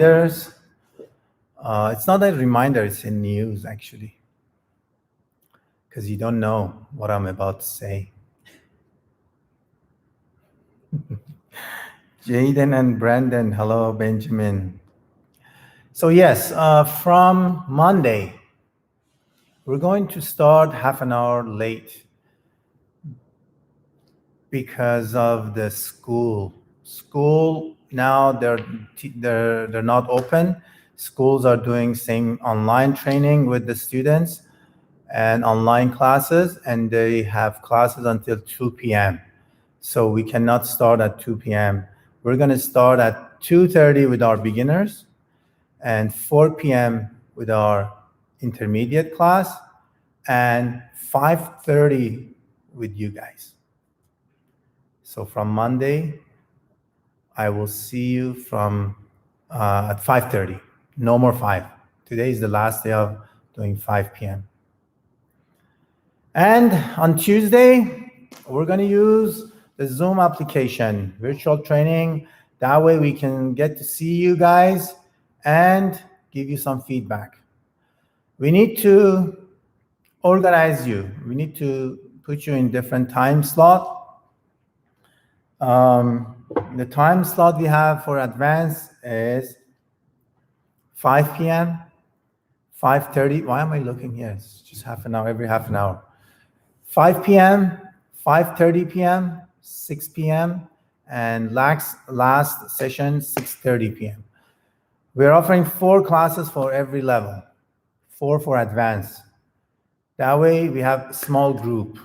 There's it's not a reminder, it's a news actually, because you don't know what I'm about to say. Jaden and Brandon, hello, Benjamin. So yes, from Monday, we're going to start half an hour late because of the school. School now they're not open. Schools are doing same online training with the students and online classes, and they have classes until 2 p.m. So we cannot start at 2 p.m. We're going to start at 2:30 with our beginners and 4 p.m. with our intermediate class and 5:30 with you guys. So from Monday, I will see you from at 5:30. No more 5. Today is the last day of doing 5 p.m. And on Tuesday, we're going to use the Zoom application, virtual training. That way we can get to see you guys and give you some feedback. We need to organize you. We need to put you in different time slot. The time slot we have for advanced is 5 p.m., 5:30. Why am I looking here? It's just half an hour, every half an hour. 5 p.m., 5:30 p.m., 6 p.m., and last session, 6:30 p.m. We're offering 4 classes for every level, 4 for advanced. That way we have a small group,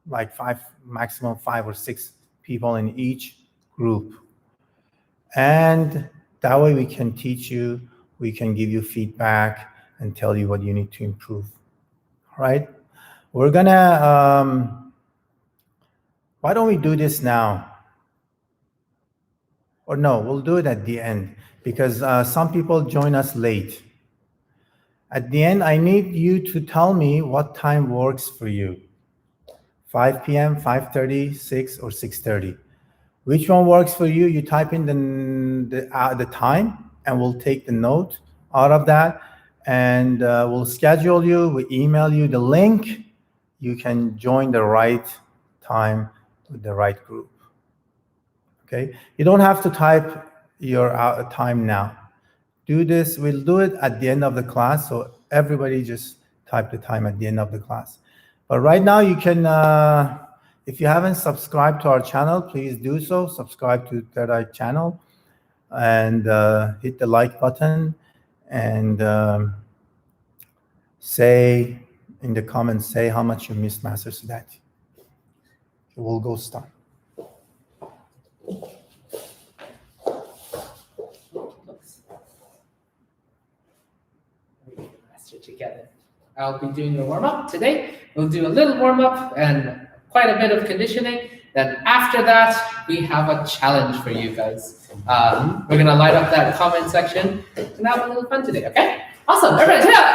like 5, maximum 5 or 6 people in each group. And that way we can teach you, we can give you feedback and tell you what you need to improve. All right? We're gonna, why don't we do this now? Or no, we'll do it at the end because some people join us late. At the end, I need you to tell me what time works for you. 5 p.m., 5:30, 6, or 6:30. Which one works for you? You type in the time, and we'll take the note out of that, and we'll schedule you. We email you the link. You can join the right time with the right group. Okay? You don't have to type your time now. Do this. We'll do it at the end of the class, so everybody just type the time at the end of the class. But right now, you can, if you haven't subscribed to our channel, please do so. Subscribe to Third Eye channel and hit the like button and say in the comments, say how much you missed Master Siddharthi. We'll go start. Together. I'll be doing the warm-up today. We'll do a little warm-up and quite a bit of conditioning. Then after that, we have a challenge for you guys. We're gonna light up that comment section and have a little fun today, okay? Awesome, everybody, sit up!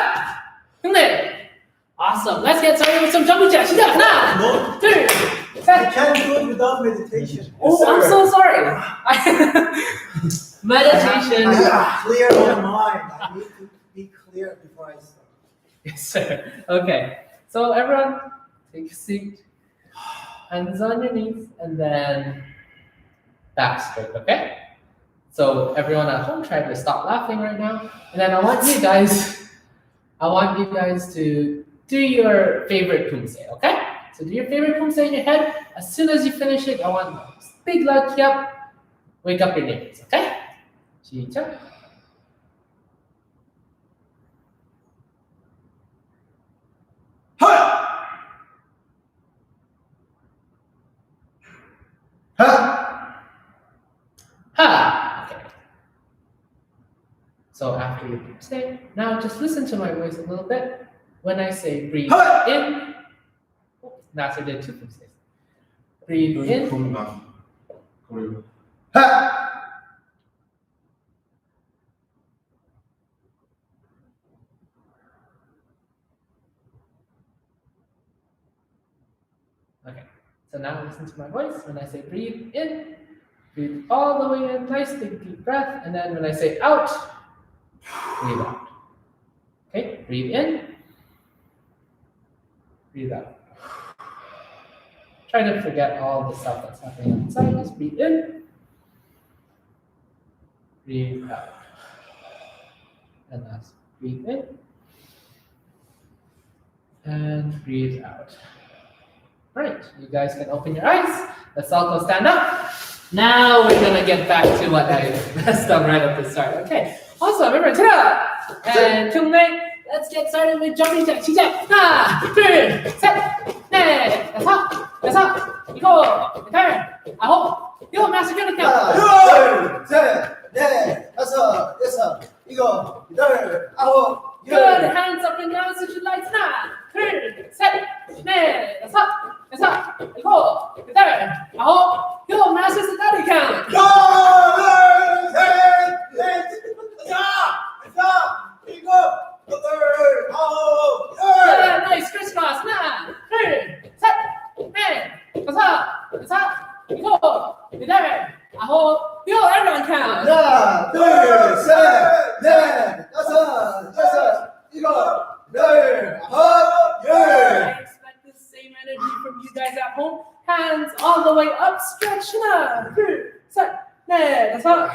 Awesome, let's get started with some jumping jacks. Sit up now! 1, 2, 3. I can't do it without meditation. Oh, I'm so sorry. Meditation. I gotta clear my mind. I need to be clear before I start. Yes, sir. Okay. So everyone, take a seat. Hands on your knees, and then back straight. Okay. So everyone at home, try to stop laughing right now. And then I want you guys to do your favorite kumse. Okay. So do your favorite kumse in your head. As soon as you finish it, I want a big loud kiap. Wake up your neighbors. Okay. Chicha. Ha! Okay. So after you say, now just listen to my voice a little bit. When I say breathe in, that's what I did 2 things. Breathe in. Okay. So now listen to my voice. When I say breathe in, breathe all the way in, nice big deep breath. And then when I say out, breathe out. Okay, breathe in, breathe out. Try to forget all the stuff that's happening outside. Just breathe in, breathe out. And last, breathe in, and breathe out. Right, you guys can open your eyes. Let's all go stand up. Now we're gonna get back to what I messed up right at the start. Okay, awesome, remember, ta-da! And Kyung-Nae, let's get started with jumping jack. 시작! 하나, 둘, 셋, 넷, 다섯, 일곱, 여덟, 아홉, 요 마스 count. 하나, 둘, 셋, 넷, 다섯, 여섯, 일곱, 여덟, 아홉, Good, 열. hands up and down, switch your lights. 하나, 둘, 셋, 넷, 다섯, 일곱, 여덟, 아홉, 요 마스 study count. 하나, 둘, 셋, 넷, 다섯, 여섯, 일곱, 여덟, 아홉, Good, 열. nice crisscross. 하나, 둘, 셋, 넷, 다섯, 일곱, 여덟, 아홉, 요 everyone count. 하나, 둘, 셋, 넷, 다섯, 여섯, 일곱, 여덟, 아홉, I 열. expect the same energy from you guys at home. Hands all the way up, stretch. 하나, 둘, 셋, 넷, 다섯,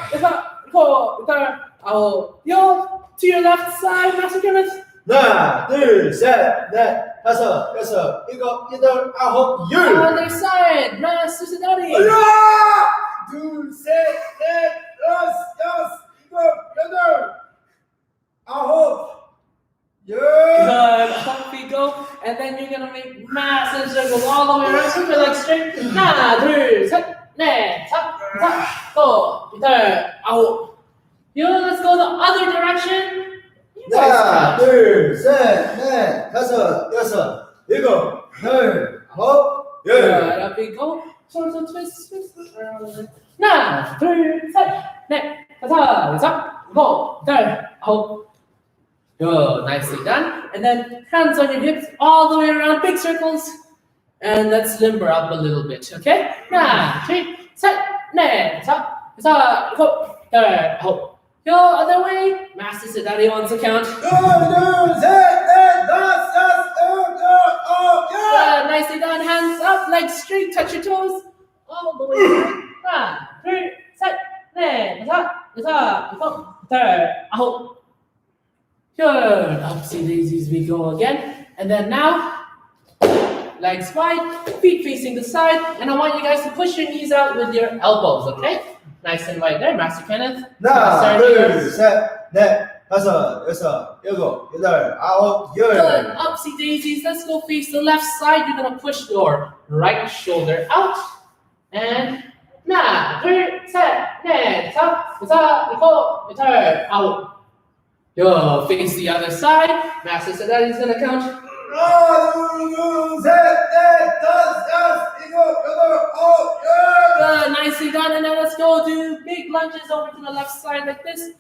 일곱, 여덟, 아홉, 요. To your left side, Master Kenneth. 하나, 둘, 셋, 넷, 다섯, 여섯, 일곱, 여덟, 아홉, 열. Other side, Master Siddhari. 하나, 둘, 셋, 넷, 다섯, 여섯, 일곱, 여덟, 아홉, 열. Good, up we go. And then you're gonna make massive circles all the way around. Keep your legs straight. 하나, 둘, 셋, 넷, 다섯, 일곱, 여덟, 아홉. Yo, let's go the other direction. You guys 하나, count. 둘, 셋, 넷, 다섯, 여섯, 일곱, 열, 아홉, Good, 열. up we go. Sort of twist. 하나, 둘, 셋, 넷, 다섯, 일곱, 여덟, 아홉. Good, nicely done. And then hands on your hips all the way around, big circles. And let's limber up a little bit, okay? 하나, 둘, 셋, 넷, 다섯, 일곱, 여덟, 아홉. Go other way. Master Siddhari wants to count. 하나, 둘, 셋, 넷, 다섯, 여섯, 일곱, 아홉, 열. Nicely done. Hands up, legs straight, touch your toes. All the way down. 하나, 둘, 셋, 넷, 다섯, 여섯, 일곱, 여덟, 아홉. Good. Upsy daisies we go again. And then now, legs wide, feet facing the side. And I want you guys to push your knees out with your elbows, okay? Nice and wide there, Master Kenneth. 하나, Start 둘, here. 셋, 넷, 다섯, 여섯, 일곱, 여덟, 아홉, Good. 열. Upsy daisies. Let's go face the left side. You're gonna push your right shoulder out. And 하나, 둘, 셋, 넷, 다섯, 여섯, 일곱, 여덟, 아홉. Yo, face the other side. Master Siddhari's gonna count. 하나, 둘, 셋, 넷, 다섯, 여섯, 일곱, 여덟, 아홉, 열. Good, nicely done. And then let's go do big lunges over to the left side like this.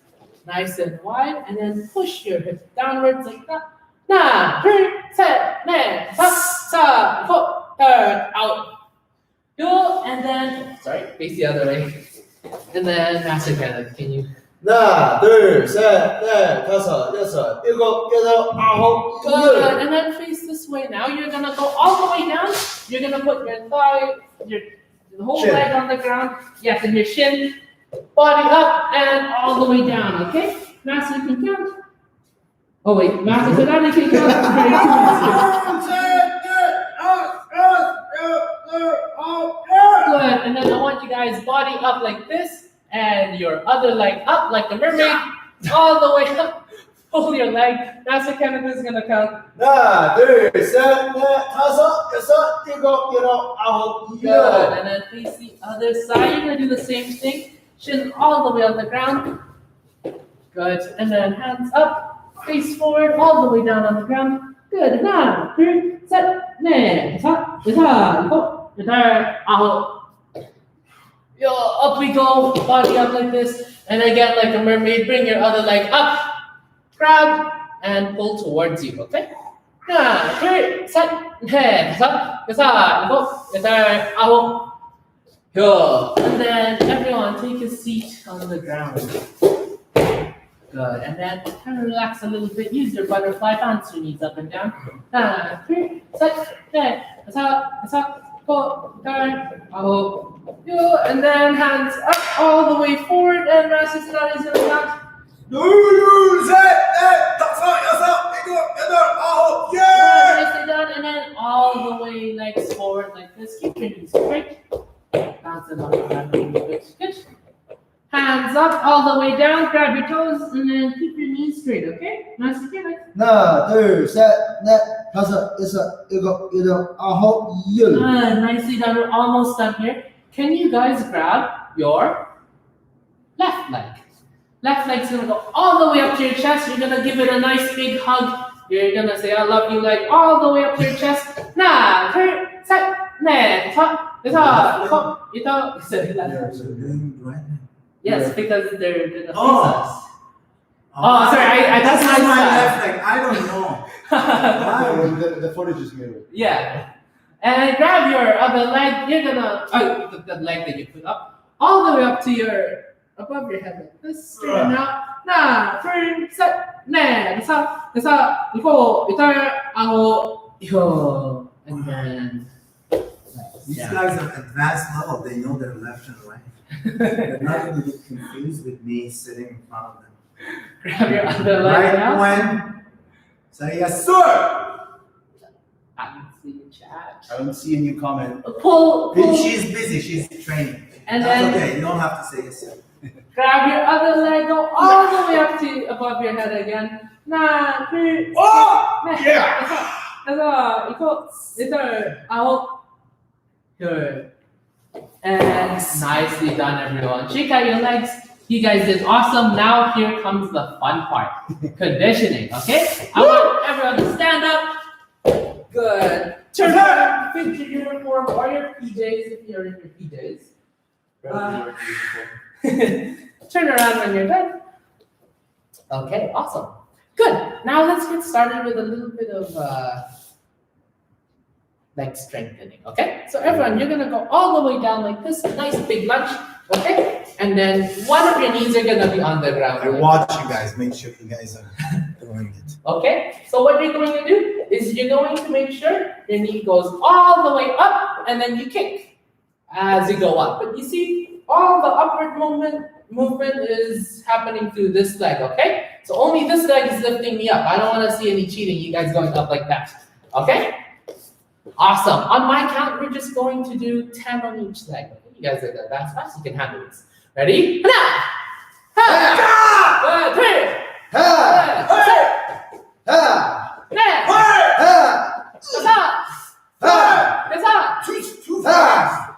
Nice and wide. And then push your hips downwards like that. 하나, 둘, 셋, 넷, 다섯, 일곱, 여덟, 아홉. Yo, and then, sorry, face the other way. And then Master Kenneth, can you? 하나, 둘, 셋, 넷, 다섯, 여섯, 일곱, 여덟, 아홉, Good. 열. And then face this way now. You're gonna go all the way down. You're gonna put your thigh, your whole Shin. leg on the ground. Yes, and your shin, body up and all the way down. Okay? Master, you can count. Oh wait, Master Siddhari can count. 하나, 둘, 셋, 넷, 다섯, 여섯, 일곱, 여덟, 아홉, 열. Good. And then I want you guys body up like this and your other leg up like the mermaid. All the way up. Pull your leg. Master Kenneth is gonna count. 하나, 둘, 셋, 넷, 다섯, 여섯, 일곱, 여덟, 아홉, Good. 열. And then face the other side. You're gonna do the same thing. Shin all the way on the ground. Good. And then hands up, face forward, all the way down on the ground. Good. 하나, 둘, 셋, 넷, 다섯, 여섯, 일곱, 여덟, 아홉. Yo, up we go. Body up like this. And again, like a mermaid, bring your other leg up. Grab and pull towards you. Okay? 하나, 둘, 셋, 넷, 다섯, 여섯, 일곱, 여덟, 아홉. Yo. And then everyone take a seat on the ground. Good. And then kind of relax a little bit. Use your butterfly. Bounce your knees up and down. 3, set, net. That's up. Go. Turn. And then hands up all the way forward. And Master Siddhartha is going to count. 둘, 셋, 넷, 다섯, 여섯, 일곱, 여덟, 아홉, 열. Nicely done. And then all the way legs forward like this. Keep your knees straight. Bounce it up. Good. Hands up all the way down. Grab your toes and then keep your knees straight. Okay? Master Siddhartha. 하나, 둘, 셋, 넷, 다섯, 여섯, 일곱, 여덟, 아홉, 열. Nicely done. We're almost done here. Can you guys grab your left leg? Left leg's gonna go all the way up to your chest. You're gonna give it a nice big hug. You're gonna say, I love you, leg all the way up to your chest. 하나, 둘, 셋, 넷, 다섯, 여섯, 일곱, Yes, because they're gonna face us. Oh, sorry, that's my left leg. I don't know. The footage is mirrored. Yeah. And grab your other leg. You're gonna the leg that you put up all the way up to your above your head like this. Straighten out. 하나, 둘, 셋, 넷, 다섯, 여섯, 일곱, 여덟, 아홉, 열. And then These guys are advanced level. They know their left and right. They're not going to get confused with me sitting in front of them. grab your other leg Right, now. Gwen? Say yes, sir. I can see the chat. I don't see any comment. Pull. She's busy. She's training. And That's then okay. You don't have to say yes, sir. grab your other leg. Go all the way up to above your head again. 하나, 둘, Oh! 넷, Yeah! 다섯, 일곱, 여덟, 아홉, 열. And nicely done, everyone. Shake out your legs. You guys did awesome. Now here comes the fun part. Conditioning, okay? I want everyone to stand up. Good. Turn around. Fit your uniform or your PJs if you're in your PJs. Turn around when you're done. Okay, awesome. Good. Now let's get started with a little bit of leg strengthening, okay? So everyone, you're gonna go all the way down like this, nice big lunge, okay? And then one of your knees are gonna be on the ground. I watch you guys. Make sure you guys are doing it. Okay? So what you're going to do is you're going to make sure your knee goes all the way up and then you kick as you go up. But you see, all the upward movement is happening through this leg, okay? So only this leg is lifting me up. I don't want to see any cheating, you guys going up like that, okay? Awesome. On my count, we're just going to do 10 on each leg. You guys are that fast, you can handle this. Ready? 하나, 둘, 셋, 넷, 다섯, 여섯, Too fast!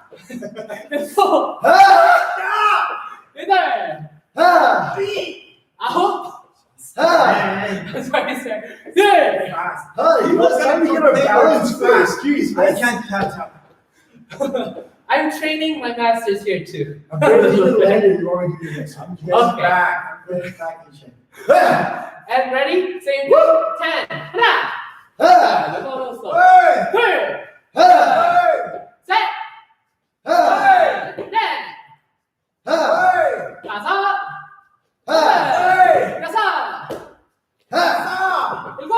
일곱, 여덟, 아홉, sorry, sir. 열. You must have to get our balance first. Jeez, I man. can't catch up. I'm training my masters here too. I'm very little-handed. You already do this. I'm just Okay. back. I'm getting back in shape. And ready? Say 10. 하나, 둘, Hey! Hey! 셋, Hey! 넷, Hey! 다섯, Hey! 여섯, Hey! 일곱,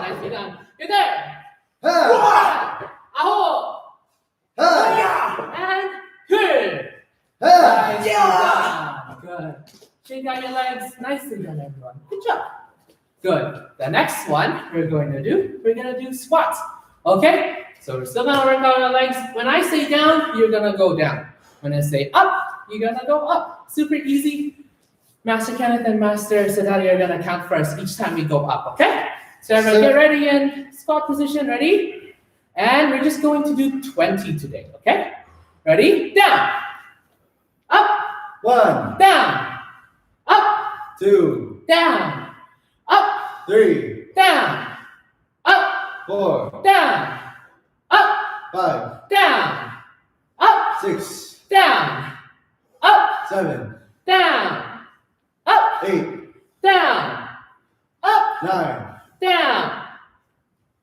nicely done. 여덟, 아홉, and 둘. Nicely done. Good. Shake out your legs. Nicely done, everyone. Good job. Good. The next one we're going to do squats. Okay? So we're still gonna work out our legs. When I say down, you're gonna go down. When I say up, you're gonna go up. Super easy. Master Kenneth and Master Siddhartha are gonna count first each time we go up, okay? So everyone get ready in squat position, ready? And we're just going to do 20 today, okay? Ready? Down, up, 1, down, up, 2, down, up, 3, down, up, 4, down, up, 5, down, up, 6, down, up, 7, down, up, 8, down, up, 9, down,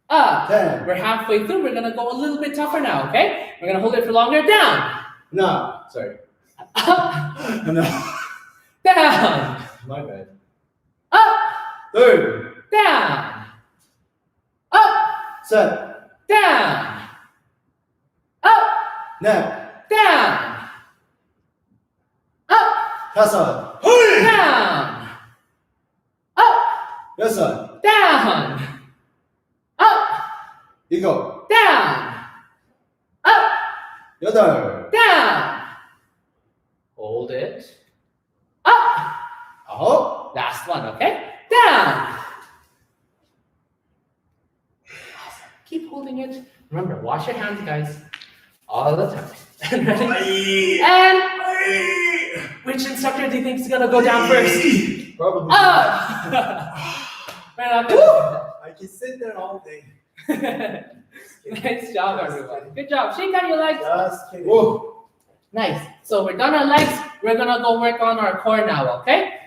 up. 10. We're halfway through. We're gonna go a little bit tougher now, okay? We're gonna hold it for longer. Down, No, sorry. up, No. down, My bad. up, 둘, down, up, 셋, down, up, 넷, down, up, 다섯, down, up, 여섯, down, up, 일곱, down, up, 여덟, down. Hold it. Up. 아홉, Last one, okay? Down. Keep holding it. Remember, wash your hands, guys, all the time. Ready? And which instructor do you think is gonna go down first? probably. Up. We're not gonna- I can sit there all day. Nice job, everyone. Good job. Shake out your legs. Just kidding. Whoa. Nice. So we're done our legs. We're gonna go work on our core now, okay?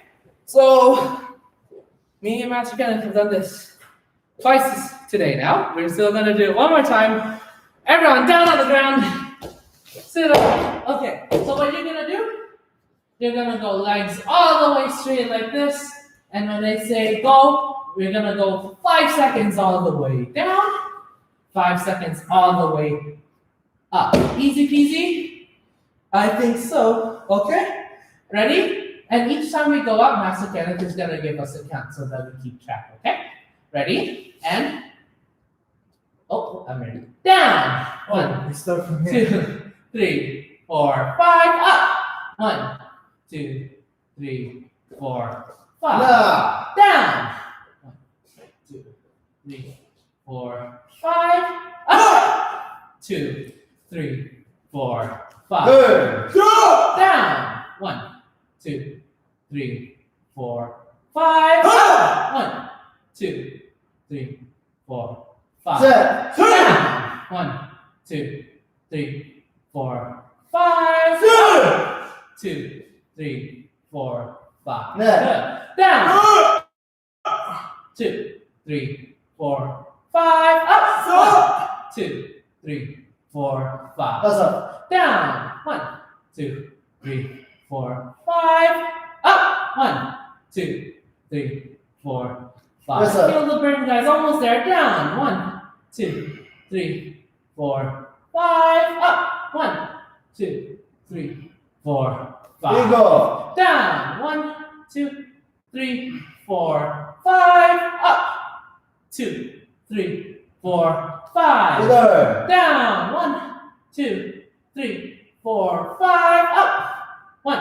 So me and Master Kenneth have done this twice today now. We're still gonna do it one more time. Everyone down on the ground. Sit up. Okay. So what you're gonna do? You're gonna go legs all the way straight like this. And when they say go, we're gonna go 5 seconds all the way down, 5 seconds all the way up. Easy peasy? I think so. Okay? Ready? And each time we go up, Master Kenneth is gonna give us a count so that we keep track, okay? Ready? And I'm ready. Down. One, We start from here. 2, 3, 4, 5. Up. 1, 2, 3, 4, 5. 하나, Down. 1, 2, 3, 4, 5. Up. 2, 3, 4, 5. 둘, Down. 1, 2, 3, 4, 5. Up. 1, 2, 3, 4, 5. 셋, Down. 1, 2, 3, 4, 5. 둘, 2, 3, 4, 5. 넷. Good. Down. 2, 3, 4, 5. Up. 2, 3, 4, 5. 다섯, Down. 1, 2, 3, 4, 5. Up. 1, 2, 3, 4, 5. Yes, sir. Feel the burn, guys. Almost there. Down. 1, 2, 3, 4, 5. Up. 1, 2, 3, 4, 5. 일곱, Down. 1, 2, 3, 4, 5. Up. 2, 3, 4, 5. 여덟, Down. 1, 2, 3, 4, 5. Up. 1,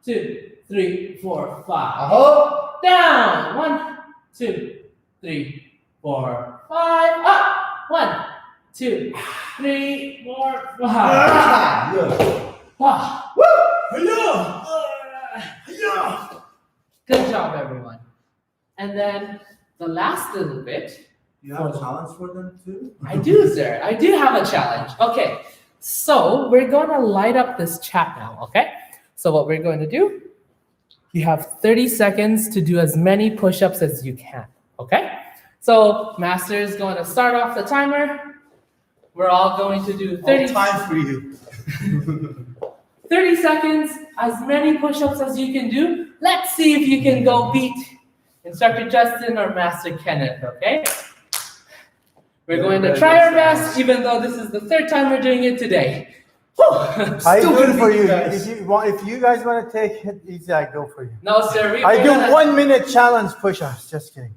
2, 3, 4, 5. 아홉, Down. 1, 2, 3, 4, 5. Up. 1, 2, 3, 4, 5. 하나, 열. Wow. 달려, 달려. Good job, everyone. And then the last little bit. You have a challenge for them too? I do, sir. I do have a challenge. Okay. So we're going to light up this chat now, okay? So what we're going to do, you have 30 seconds to do as many push-ups as you can, okay? So Master is going to start off the timer. We're all going to do 30, time for you. 30 seconds, as many push-ups as you can do. Let's see if you can go beat Instructor Justin or Master Kenneth, okay? We're going to try our best, even though this is the third time we're doing it today. Whew. I Still do it gonna for beat you. you guys. If you guys want to take it easy, I go for you. No, sir. I we're do gonna- 1 minute challenge push-ups. Just kidding.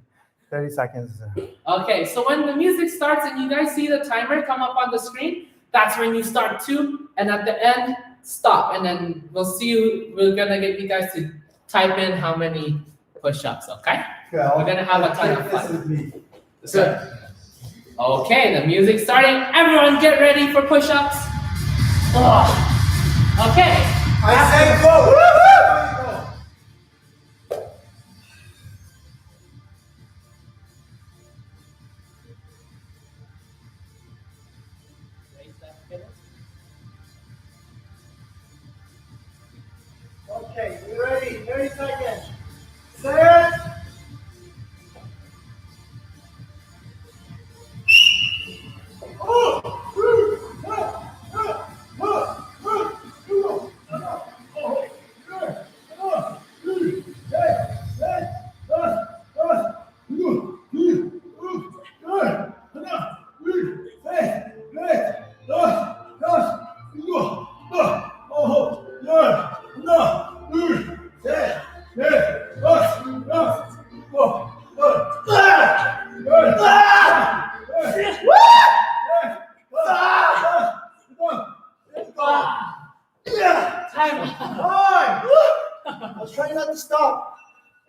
30 seconds. Okay, so when the music starts and you guys see the timer come up on the screen, that's when you start 2, and at the end, stop. And then we'll see you. We're gonna get you guys to type in how many push-ups, okay? We're gonna have a ton of fun. Good. Okay, the music's starting. Everyone get ready for push-ups. Oh. Okay. I said go. Okay, you ready? 30 seconds. Set.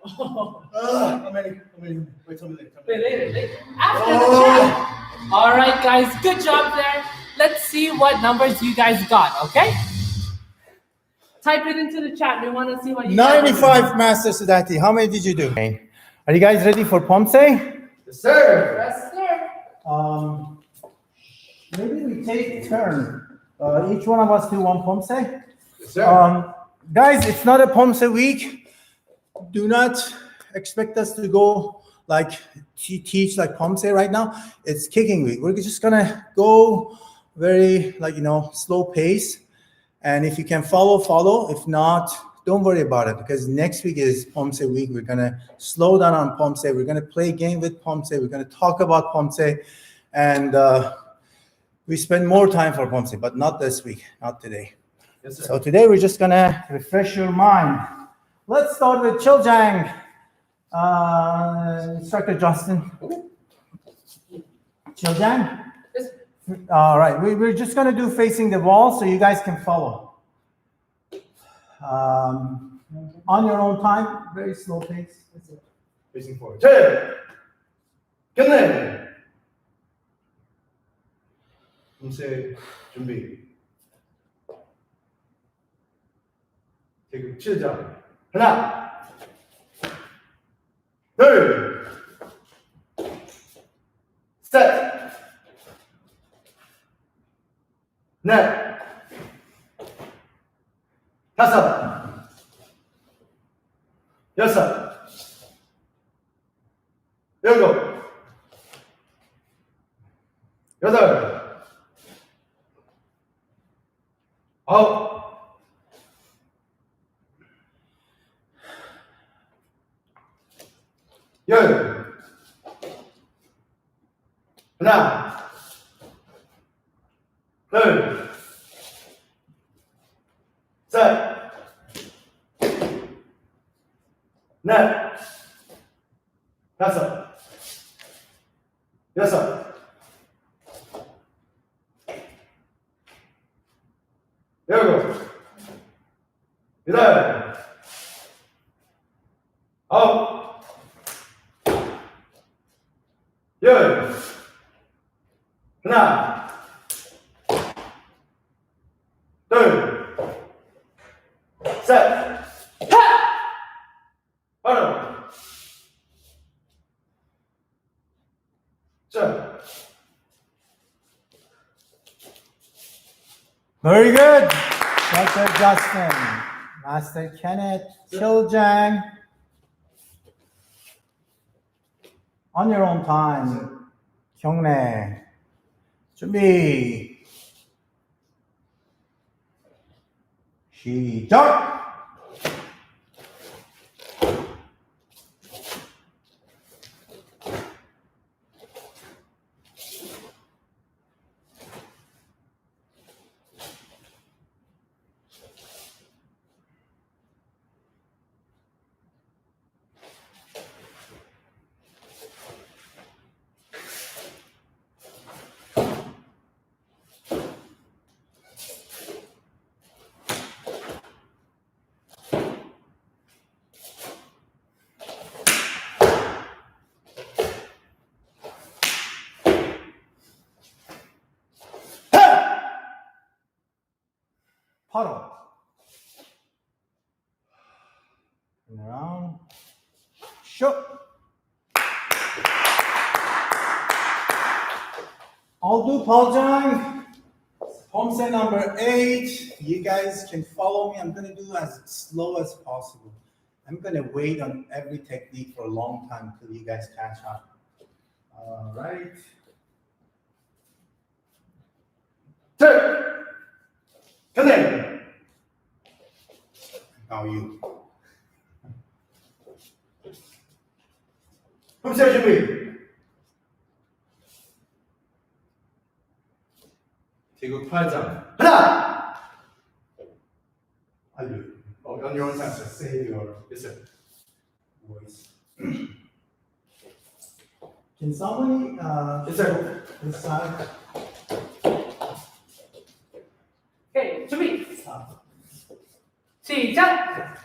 How many? Wait, tell me later. After the chat. All right, guys. Good job there. Let's see what numbers you guys got. Okay. Type it into the chat. We want to see what you guys 95, Master Siddharthi. How many did you do? Are you guys ready for Pomse? Yes, sir. Yes, sir. Maybe we take turn. Each one of us do one Pomse. Yes, sir. Guys, it's not a Pomse week. Do not expect us to go like teach like Pomse right now. It's kicking week. We're just gonna go very slow pace. And if you can follow. If not, don't worry about it because next week is Pomse week. We're gonna slow down on Pomse. We're gonna play a game with Pomse. We're gonna talk about Pomse, and we spend more time for Pomse, but not this week, not today. Yes, sir. So today we're just gonna refresh your mind. Let's start with Chiljang. Instructor Justin. Chiljang? Yes. All right, we're just gonna do facing the wall so you guys can follow. On your own time, very slow pace. Facing forward. 제 끝내. 음세 준비. 태극 7장. 하나. 둘. 셋. 넷. 다섯. 여섯. 일곱. 여덟. 아홉. 열. 하나. 둘. 셋. 넷. 다섯. 여섯. 일곱. 여덟. 아홉. 열. 하나. 둘. 셋. 바로. 자. Very good. Dr. Justin, Master Kenneth, Chiljang. On your own time. 경례. 준비. 시작. 바로. Turn around. Shoot. I'll do Paljang. Pomse number 8. You guys can follow me. I'm going to do as slow as possible. I'm going to wait on every technique for a long time until you guys catch up. All right. 셋. 끝내. Now you. 흡세 준비. 태극 8장. 하나. On your own time, sir. Say your. Yes, sir. Voice. Can somebody Yes, sir. this side? 오케이, 준비. 시작.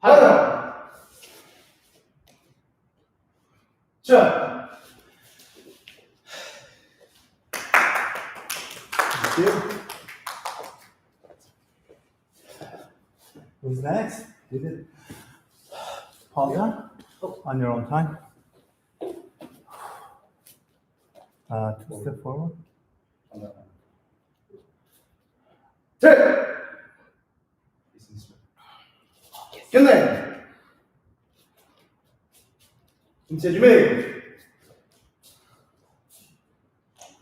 하나. 자. Who's next? Did it? Paula? On your own time. 2 step forward. 셋. 끝내. 인체 준비.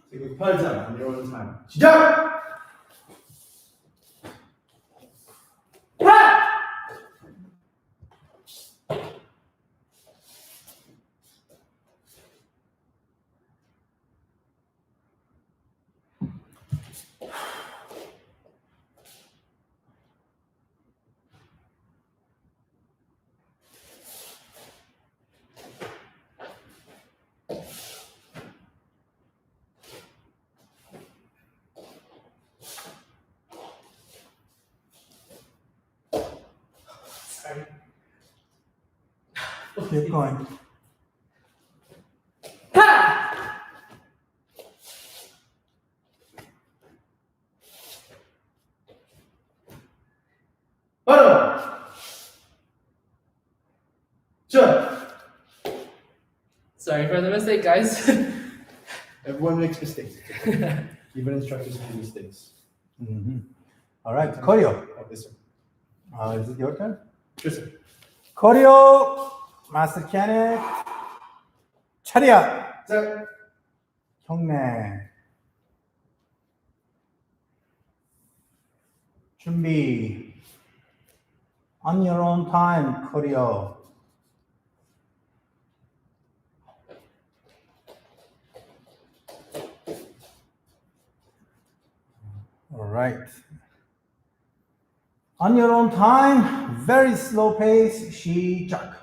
지금 8장 on your own time. 시작. Keep going. 바로. 자. Sorry for the mistake, guys. Everyone makes mistakes. Even instructors make mistakes. All right, choreo. Oh, this one. Is it your turn? Listen. Choreo, Master Kenneth. 차렷. 자. 경례. 준비. On your own time, choreo. All right. On your own time, very slow pace, 시작.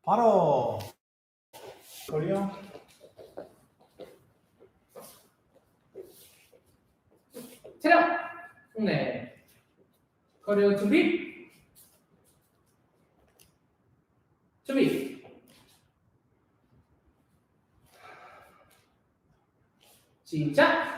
바로 choreo. 차렷. 네. 코리오 준비. 준비. 시작.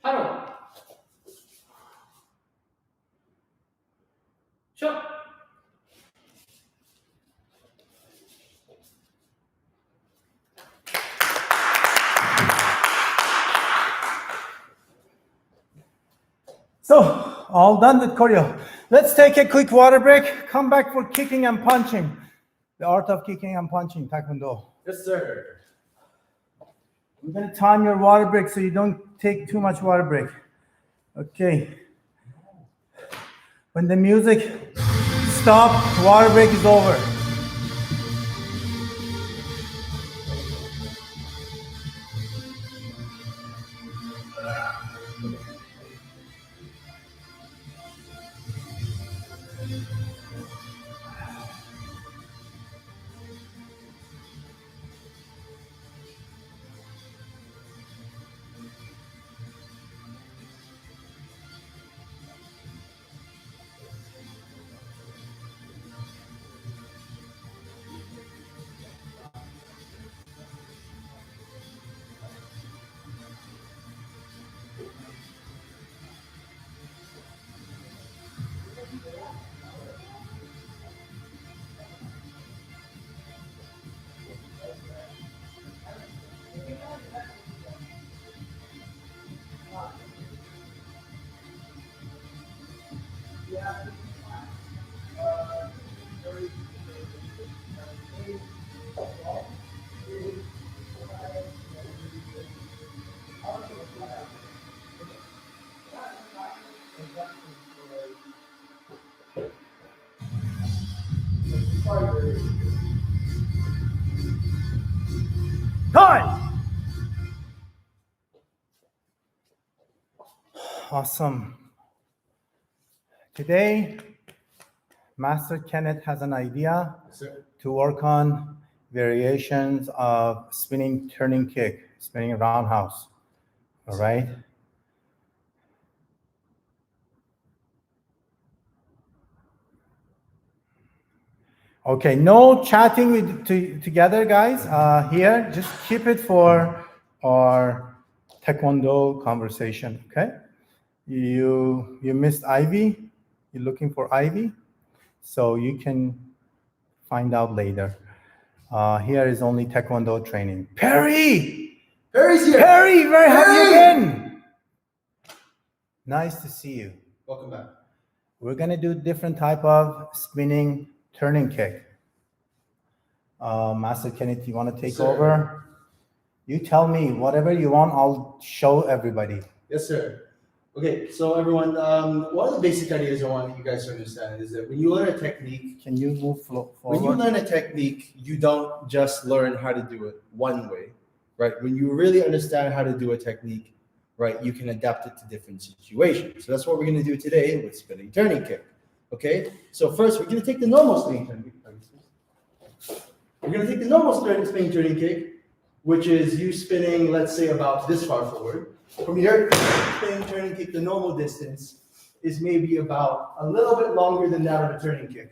바로. 슛. So, all done with choreo. Let's take a quick water break. Come back for kicking and punching. The art of kicking and punching, Taekwondo. Yes, sir. We're gonna time your water break so you don't take too much water break. Okay. When the music stops, water break is over. Time! Awesome. Today, Master Kenneth has an idea Yes, sir. to work on variations of spinning turning kick, spinning roundhouse. All right? Okay, no chatting together, guys. Here, just keep it for our Taekwondo conversation, okay? You missed Ivy. You're looking for Ivy, so you can find out later. Here is only Taekwondo training. Perry! Perry's here. Perry, where have you Perry! been? Nice to see you. Welcome back. We're gonna do different type of spinning turning kick. Master Kenneth, you want to take Sir. over? You tell me whatever you want. I'll show everybody. Yes, sir. Okay, so everyone, one of the basic ideas I want you guys to understand is that when you learn a technique, Can you move forward? when you learn a technique, you don't just learn how to do it one way, right? When you really understand how to do a technique, right, you can adapt it to different situations. So that's what we're going to do today with spinning turning kick. Okay, so first we're going to take the normal spinning turning kick. We're going to take the normal spinning turning kick, which is you spinning, let's say, about this far forward. From here, spinning turning kick, the normal distance is maybe about a little bit longer than that of a turning kick.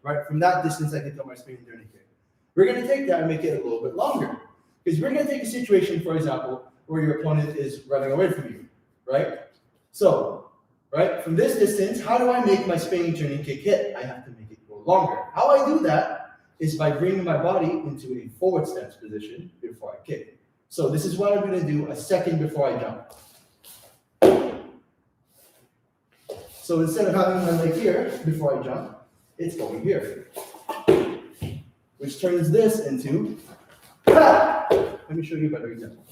Right? From that distance, I can tell my spinning turning kick. We're going to take that and make it a little bit longer. Because we're going to take a situation, for example, where your opponent is running away from you. Right? So, right, from this distance, how do I make my spinning turning kick hit? I have to make it go longer. How I do that is by bringing my body into a forward stance position before I kick. So this is what I'm going to do a second before I jump. So instead of having my leg here before I jump, it's going here. Which turns this into, let me show you a better example.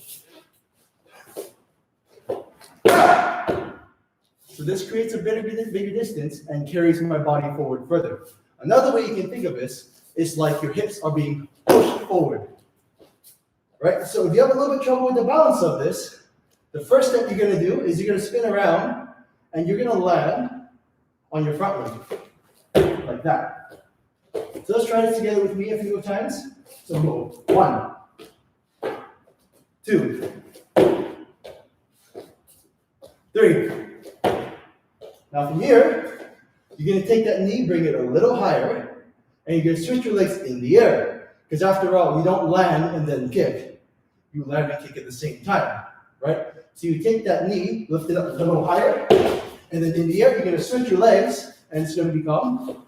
So this creates a bigger distance and carries my body forward further. Another way you can think of this is like your hips are being pushed forward. Right? So if you have a little bit trouble with the balance of this, the first step you're going to do is you're going to spin around and you're going to land on your front leg. Like that. So let's try this together with me a few times. So go 1, 2, 3. Now from here, you're going to take that knee, bring it a little higher, and you're going to switch your legs in the air. Because after all, you don't land and then kick. You land and kick at the same time, right? So you take that knee, lift it up a little higher, and then in the air, you're going to switch your legs, and it's going to become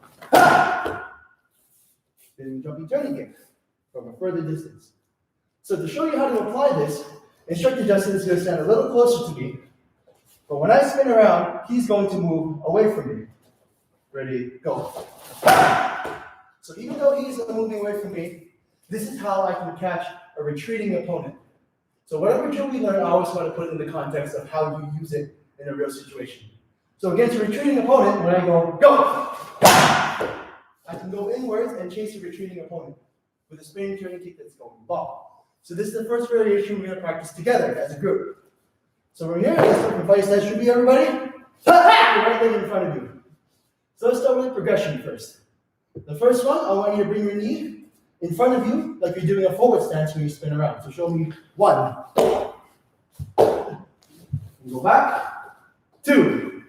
then jumping turning kick from a further distance. So to show you how to apply this, Instructor Justin is going to stand a little closer to me, But when I spin around, he's going to move away from me. Ready, go. So even though he's moving away from me, this is how I can catch a retreating opponent. So whatever drill we learn, I always want to put it in the context of how you use it in a real situation. So against a retreating opponent, when I go, I can go inwards and chase a retreating opponent with a spinning turning kick that's going long. So this is the first variation we're going to practice together as a group. So from here, let's start with vice that should be everybody. Right leg in front of you. So let's start with the progression first. The first one, I want you to bring your knee in front of you like you're doing a forward stance when you spin around. So show me 1. Go back. 2.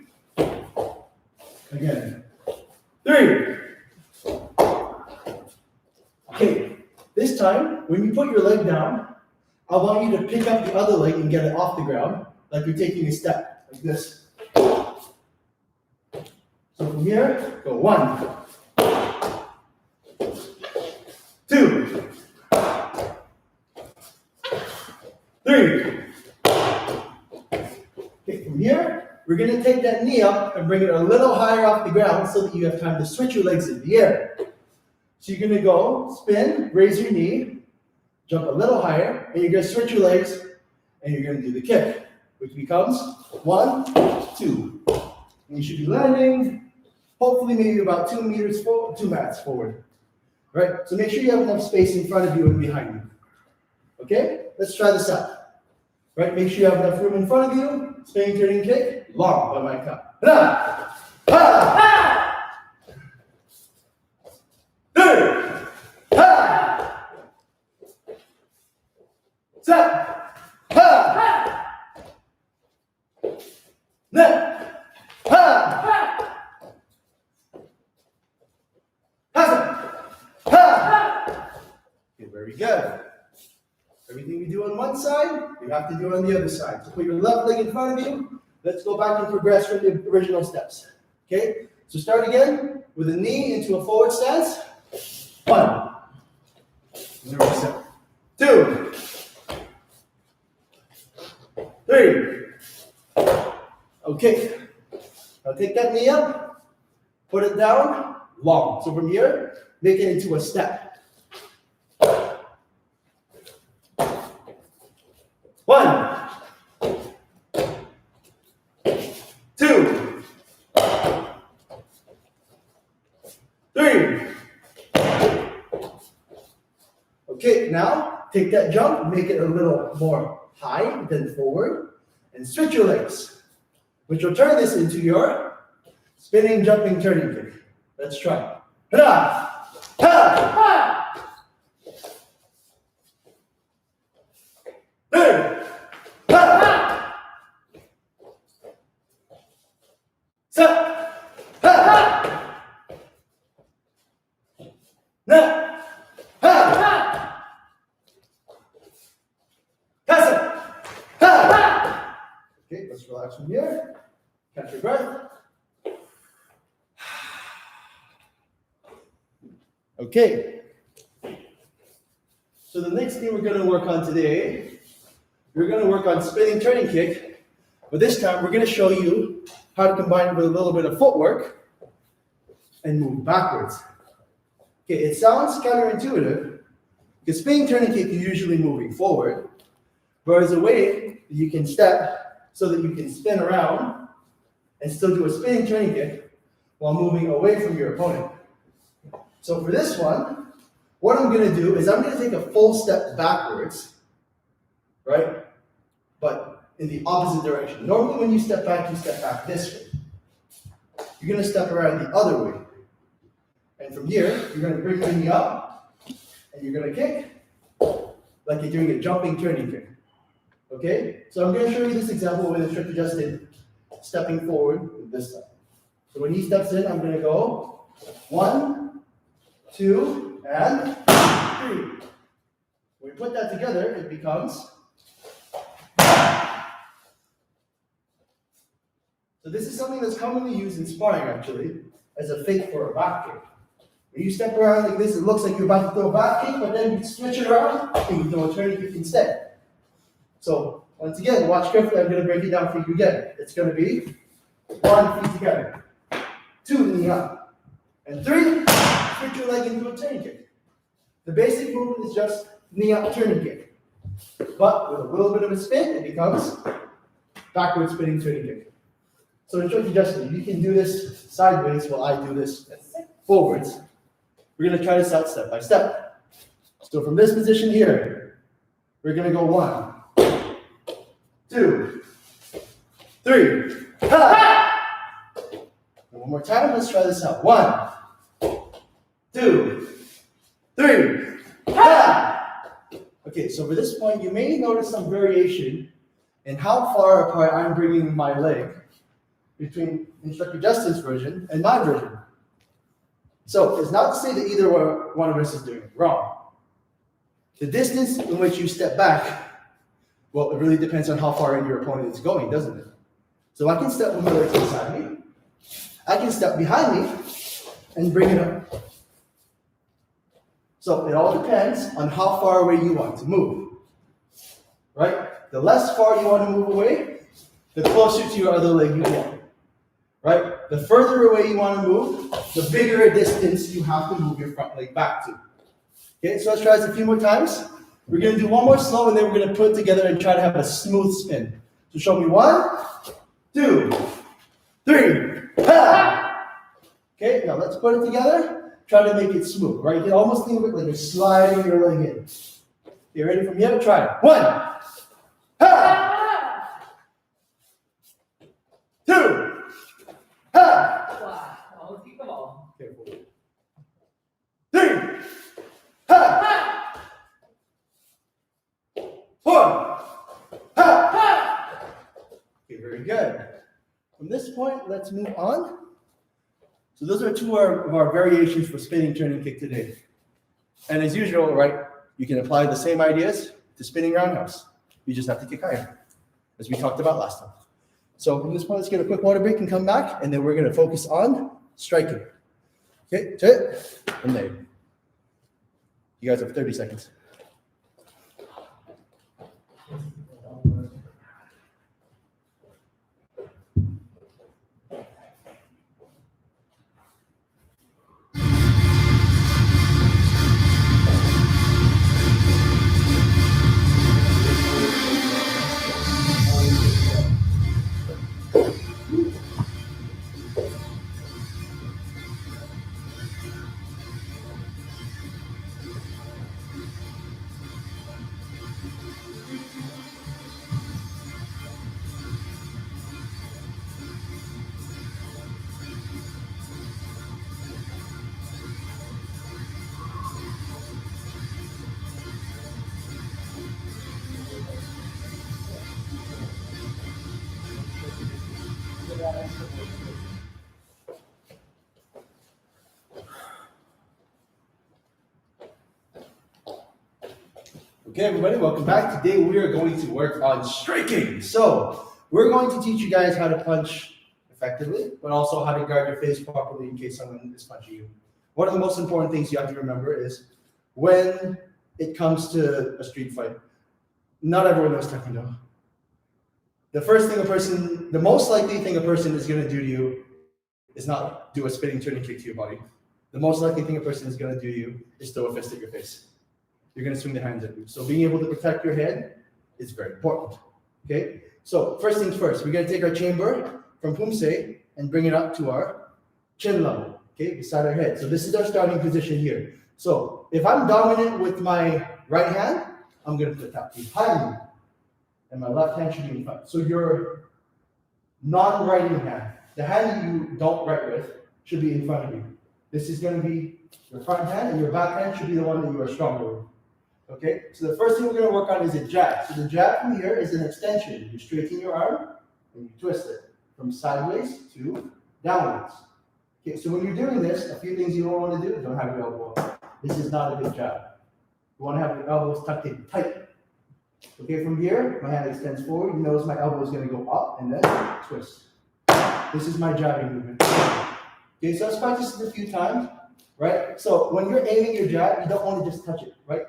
Again. 3. Okay, this time, when you put your leg down, I want you to pick up the other leg and get it off the ground, like you're taking a step, like this. So from here, go 1, 2, 3. Okay, from here, we're going to take that knee up and bring it a little higher off the ground so that you have time to switch your legs in the air. So you're going to go, spin, raise your knee, jump a little higher, and you're going to switch your legs, and you're going to do the kick, which becomes 1, 2. And you should be landing, hopefully maybe about 2 meters forward, 2 mats forward. Right? So make sure you have enough space in front of you and behind you. Okay? Let's try this out. Right? Make sure you have enough room in front of you. Spinning, turning kick, long by my count. Ha! Ha! Very good. Everything we do on one side, you have to do on the other side. So put your left leg in front of you. Let's go back and progress from the original steps. Okay? So start again with a knee into a forward stance. 1. 2. 3. Okay. Now take that knee up, put it down, long. So from here, make it into a step. 1, 2, 3. Okay, now take that jump, make it a little more high than forward, and switch your legs, which will turn this into your spinning, jumping, turning kick. Let's try. Ha! Ha! There! Okay, let's relax from here. Catch your breath. Okay. So the next thing we're going to work on today, we're going to work on spinning turning kick, but this time we're going to show you how to combine it with a little bit of footwork and move backwards. Okay, it sounds counterintuitive because spinning turning kick is usually moving forward, but there's a way that you can step so that you can spin around and still do a spinning turning kick while moving away from your opponent. So for this one, what I'm going to do is I'm going to take a full step backwards, right? But in the opposite direction. Normally when you step back this way. You're going to step around the other way. And from here, you're going to bring your knee up, and you're going to kick like you're doing a jumping turning kick. Okay? So I'm going to show you this example with the trick we just did, stepping forward this time. So when he steps in, I'm going to go 1, 2, and 3. When we put that together, it becomes. So this is something that's commonly used in sparring, actually, as a fake for a back kick. When you step around like this, it looks like you're about to throw a back kick, but then you switch it around and you throw a turning kick instead. So Once again, watch carefully. I'm going to break it down for you again. It's going to be 1 feet together, 2 knee up, and 3, switch your leg into a turning kick. The basic movement is just knee up turning kick. But with a little bit of a spin, it becomes backward spinning turning kick. So in short, Justin, you can do this sideways while I do this forwards. We're going to try this out step by step. So from this position here, we're going to go 1, 2, 3. Ha! One more time, let's try this out. 1, 2, 3. Ha! Okay, so for this point, you may notice some variation in how far apart I'm bringing my leg between Instructor Justin's version and my version. So it's not to say that either one of us is doing it wrong. The distance in which you step back, well, it really depends on how far in your opponent is going, doesn't it? So I can step with my legs beside me. I can step behind me and bring it up. So it all depends on how far away you want to move. Right? The less far you want to move away, the closer to your other leg you want. Right? The further away you want to move, the bigger a distance you have to move your front leg back to. Okay, so let's try this a few more times. We're going to do one more slow, and then we're going to put it together and try to have a smooth spin. So show me 1, 2, 3. Ha! Okay, now let's put it together. Try to make it smooth, right? You can almost think of it like you're sliding your leg in. Okay, ready from here? Try it. 1. Ha! 2. Ha! Wow, keep them all. Careful. 3. Ha! 4. Ha! Okay, very good. From this point, let's move on. So those are two of our variations for spinning turning kick today. And as usual, right, you can apply the same ideas to spinning roundhouse. You just have to kick higher, as we talked about last time. So from this point, let's get a quick water break and come back, and then we're going to focus on striking. Okay, that's it. And there. You guys have 30 seconds. Okay, everybody, welcome back. Today we are going to work on striking. So we're going to teach you guys how to punch effectively, but also how to guard your face properly in case someone is punching you. One of the most important things you have to remember is when it comes to a street fight, not everyone knows Taekwondo. The most likely thing a person is going to do to you is not do a spinning turning kick to your body. The most likely thing a person is going to do to you is throw a fist at your face. You're going to swing their hands at you. So being able to protect your head is very important. Okay? So first things first, we're going to take our chamber from Pumse and bring it up to our chin level, okay, beside our head. So this is our starting position here. So if I'm dominant with my right hand, I'm going to put that behind me, and my left hand should be in front. So your non-writing hand, the hand you don't write with, should be in front of you. This is going to be your front hand, and your back hand should be the one that you are stronger with. Okay, so the first thing we're going to work on is a jab. So the jab from here is an extension. You straighten your arm and you twist it from sideways to downwards. Okay, so when you're doing this, a few things you don't want to do: don't have your elbow up. This is not a good jab. You want to have your elbows tucked in tight. Okay, from here, my hand extends forward. You notice my elbow is going to go up and then twist. This is my jabbing movement. Okay, so let's practice this a few times, right? So when you're aiming your jab, you don't want to just touch it, right?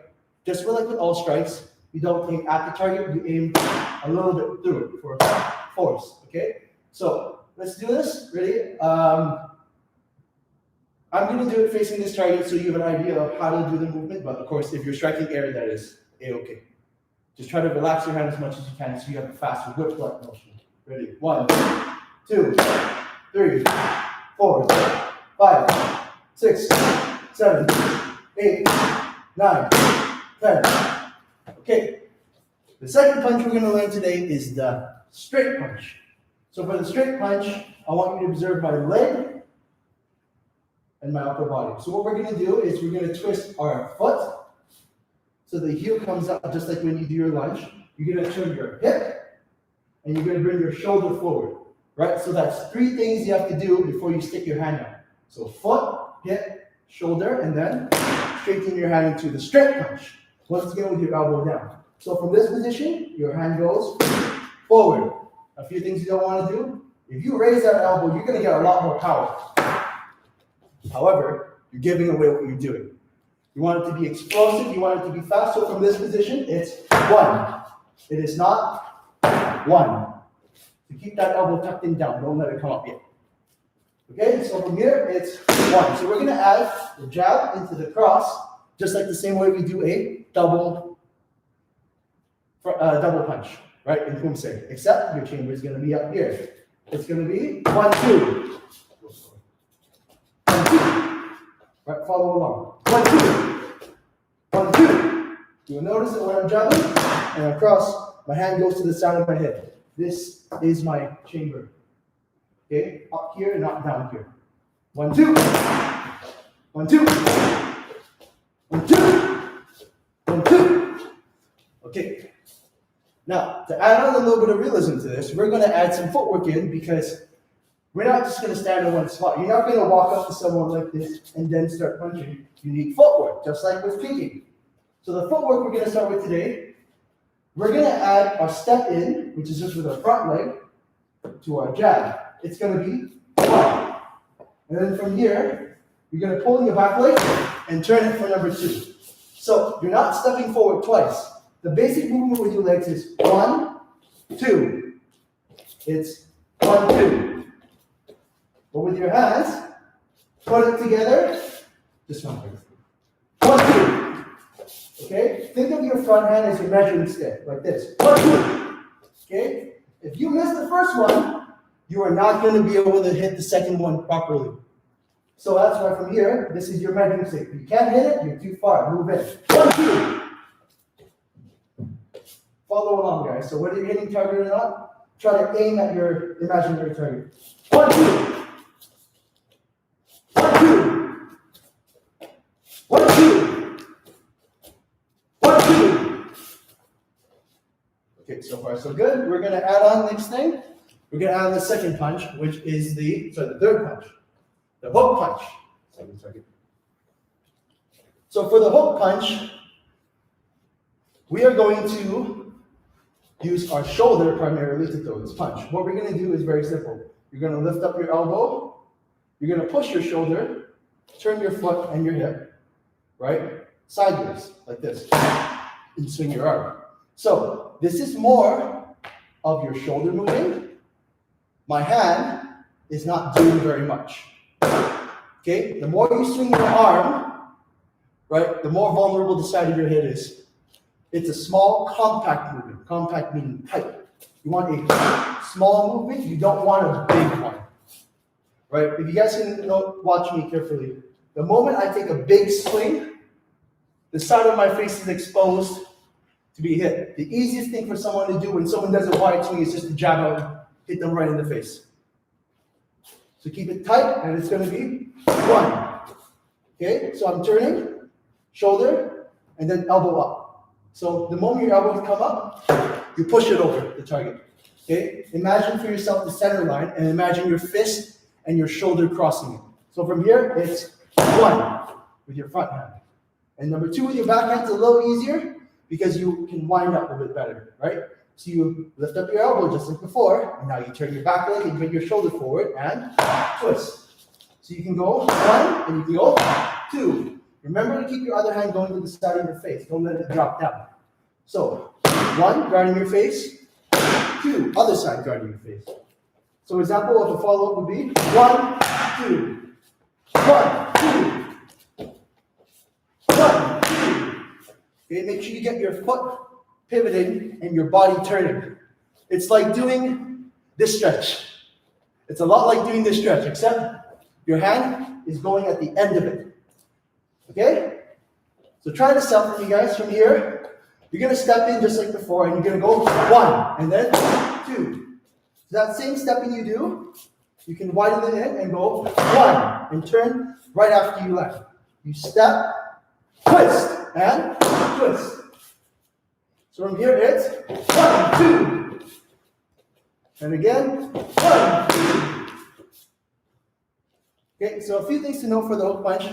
Just like with all strikes, you don't aim at the target, you aim a little bit through it for force, okay? So let's do this, ready? I'm gonna do it facing this target so you have an idea of how to do the movement, but of course, if you're striking air, that is A-okay. Just try to relax your hand as much as you can so you have a faster whip-like motion. Ready? 1, 2, 3, 4, 5, 6, 7, 8, 9, 10. Okay. The second punch we're going to learn today is the straight punch. So for the straight punch, I want you to observe my leg and my upper body. So what we're going to do is we're going to twist our foot so the heel comes up just like when you do your lunge. You're going to turn your hip and you're going to bring your shoulder forward. Right? So that's 3 things you have to do before you stick your hand out. So foot, hip, shoulder, and then straighten your hand into the straight punch. Once again with your elbow down. So from this position, your hand goes forward. A few things you don't want to do. If you raise that elbow, you're going to get a lot more power. However, you're giving away what you're doing. You want it to be explosive, you want it to be fast. So from this position, it's 1. It is not 1. So keep that elbow tucked in down. Don't let it come up yet. Okay, so from here, it's 1. So we're going to add the jab into the cross, just like the same way we do a double punch, right, in Kumse. Except your chamber is going to be up here. It's going to be 1, 2. 1, 2. Right, follow along. 1, 2. 1, 2. You'll notice that when I'm jabbing and across, my hand goes to the side of my head. This is my chamber. Okay, up here, not down here. 1, 2. 1, 2. 1, 2. 1, 2. Okay. Now, to add on a little bit of realism to this, we're going to add some footwork in because we're not just going to stand in one spot. You're not going to walk up to someone like this and then start punching. You need footwork, just like with kicking. So the footwork we're going to start with today, we're going to add our step in, which is just with our front leg, to our jab. It's going to be 1. And then from here, you're going to pull in your back leg and turn it for number 2. So you're not stepping forward twice. The basic movement with your legs is 1, 2. It's 1, 2. But with your hands, put it together. Just 1, 1, 2. Okay? Think of your front hand as your measuring stick, like this. 1, 2. Okay? If you miss the first one, you are not going to be able to hit the second one properly. So that's why from here, this is your measuring stick. If you can't hit it, you're too far. Move in. 1, 2. Follow along, guys. So whether you're hitting target or not, try to aim at your imaginary target. 1, 2. 1, 2. 1, 2. 1, 2. Okay, so far so good. We're going to add on next thing. We're going to add on the second punch, which is the third punch. The hook punch. So for the hook punch, we are going to use our shoulder primarily to throw this punch. What we're going to do is very simple. You're going to lift up your elbow. You're going to push your shoulder, turn your foot and your hip, right? Sideways, like this, and swing your arm. So this is more of your shoulder moving. My hand is not doing very much. Okay? The more you swing your arm, right, the more vulnerable the side of your head is. It's a small, compact movement. Compact meaning tight. You want a small movement. You don't want a big one. Right? If you guys can watch me carefully, the moment I take a big swing, the side of my face is exposed to be hit. The easiest thing for someone to do when someone does a wide swing is just to jab out and hit them right in the face. So keep it tight, and it's going to be 1. Okay? So I'm turning, shoulder, and then elbow up. So the moment your elbows come up, you push it over the target. Okay? Imagine for yourself the center line, and imagine your fist and your shoulder crossing it. So from here, it's 1 with your front hand. And number 2 with your back hand's a little easier because you can wind up a bit better, right? So you lift up your elbow just like before, and now you turn your back leg and bring your shoulder forward and twist. So you can go 1 and you can go 2. Remember to keep your other hand going to the side of your face. Don't let it drop down. So 1, guarding your face. 2, other side, guarding your face. So example of a follow-up would be 1, 2, 1, 2, 1, 2. Okay, make sure you get your foot pivoting and your body turning. It's like doing this stretch. It's a lot like doing this stretch, except your hand is going at the end of it. Okay? So try this out for you guys from here. You're going to step in just like before, and you're going to go 1, and then 2. So that same stepping you do, you can widen it in and go 1, and turn right after you land. You step, twist, and twist. So from here it's 1, 2. And again, 1, 2. Okay, so a few things to know for the hook punch.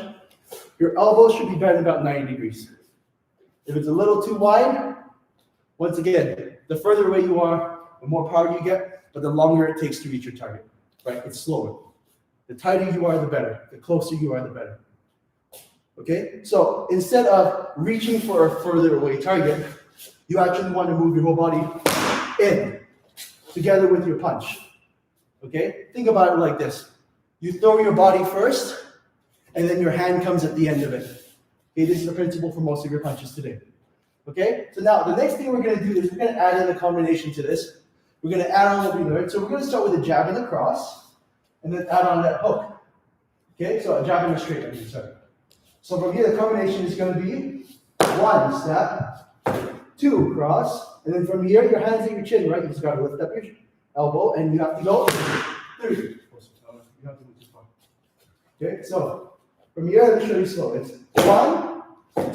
Your elbow should be bent about 90 degrees. If it's a little too wide, once again, the further away you are, the more power you get, but the longer it takes to reach your target, right? It's slower. The tighter you are, the better. The closer you are, the better. Okay, so instead of reaching for a further away target, you actually want to move your whole body in, together with your punch. Okay, think about it like this. You throw your body first, and then your hand comes at the end of it. Okay, this is the principle for most of your punches today. Okay, so now the next thing we're going to do is we're going to add in a combination to this. We're going to add on what we learned. So we're going to start with a jab and a cross, and then add on that hook. Okay, so a jab and a straight, I mean, sorry. So from here, the combination is going to be 1 step, 2 cross, and then from here, your hands at your chin, right? You just got to lift up your elbow, and you have to go 3. You have to move too far. Okay, so from here, let me show you slow. It's 1,